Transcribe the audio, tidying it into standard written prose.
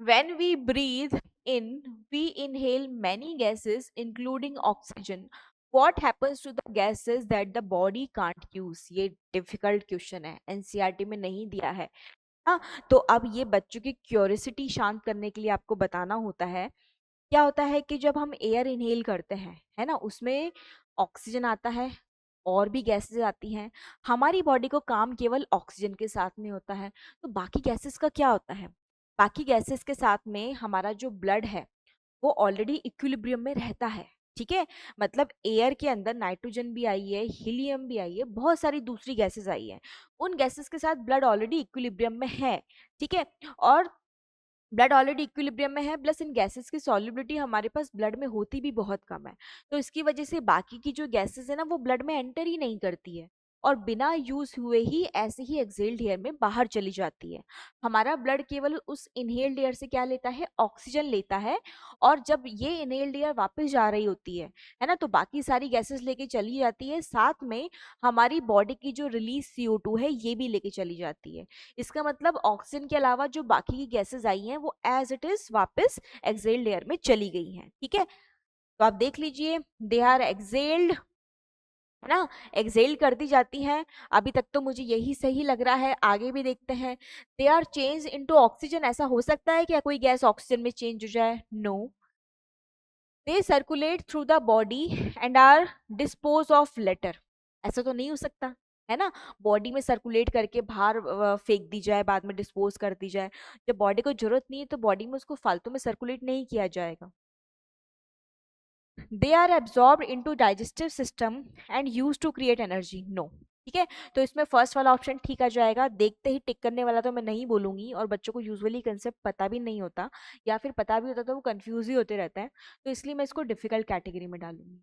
When we breathe in, we inhale many gases, including oxygen. What happens to the gases that the body can't use? ये difficult question है, NCERT में नहीं दिया है। हाँ, तो अब ये बच्चों की क्यूरियोसिटी शांत करने के लिए आपको बताना होता है। क्या होता है कि जब हम एयर इनहेल करते हैं, है ना, उसमें ऑक्सीजन आता है और भी गैसेस आती हैं। हमारी बॉडी को काम केवल ऑक्सीजन के साथ में होता है। तो बाकी गैसेस का क्या होता है? बाकी गैसेस के साथ में हमारा जो ब्लड है वो ऑलरेडी इक्विलिब्रियम में रहता है। ठीक है, मतलब एयर के अंदर नाइट्रोजन भी आई है, हीलियम भी आई है, बहुत सारी दूसरी गैसेस आई है। उन गैसेस के साथ ब्लड ऑलरेडी इक्विलिब्रियम में है। ठीक है, और ब्लड ऑलरेडी इक्विलिब्रियम में है, प्लस इन गैसेस की सॉल्युबिलिटी हमारे पास ब्लड में होती भी बहुत कम है। तो इसकी वजह से बाकी की जो गैसेस है ना वो ब्लड में एंटर ही नहीं करती है और बिना यूज हुए ही ऐसे ही एक्सहेल्ड एयर में बाहर चली जाती है। हमारा ब्लड केवल उस इनहेल्ड एयर से क्या लेता है? ऑक्सीजन लेता है। और जब ये इनहेल्ड एयर वापस जा रही होती है ना, तो बाकी सारी गैसेस लेके चली जाती है, साथ में हमारी बॉडी की जो रिलीज CO2 है ये भी लेके चली जाती है। इसका मतलब ऑक्सीजन के अलावा जो बाकी की गैसेस आई हैं वो एज इट इज वापस एक्सहेल्ड एयर में चली गई हैं। ठीक है, तो आप देख लीजिए, दे आर एक्सहेल्ड, है ना, एक्सहेल कर दी जाती हैं। अभी तक तो मुझे यही सही लग रहा है, आगे भी देखते हैं। They are change into oxygen, ऐसा हो सकता है क्या कोई गैस ऑक्सीजन में चेंज हो जाए? No. They circulate through the body and are dispose of later, ऐसा तो नहीं हो सकता, है ना, बॉडी में सर्कुलेट करके बाहर फेंक दी जाए, बाद में डिस्पोज कर दी जाए। जब बॉडी को जरूरत नहीं है तो बॉडी में उसको फालतू में सर्कुलेट नहीं किया जाएगा। They are absorb into digestive system and use to create energy. No. ठीक है, तो इसमें फर्स्ट वाला ऑप्शन ठीक आ जाएगा। देखते ही टिक करने वाला तो मैं नहीं बोलूंगी, और बच्चों को यूजुअली कंसेप्ट पता भी नहीं होता, या फिर पता भी होता तो वो कंफ्यूज ही होते रहते हैं, तो इसलिए मैं इसको डिफिकल्ट कैटेगरी में डालूंगी।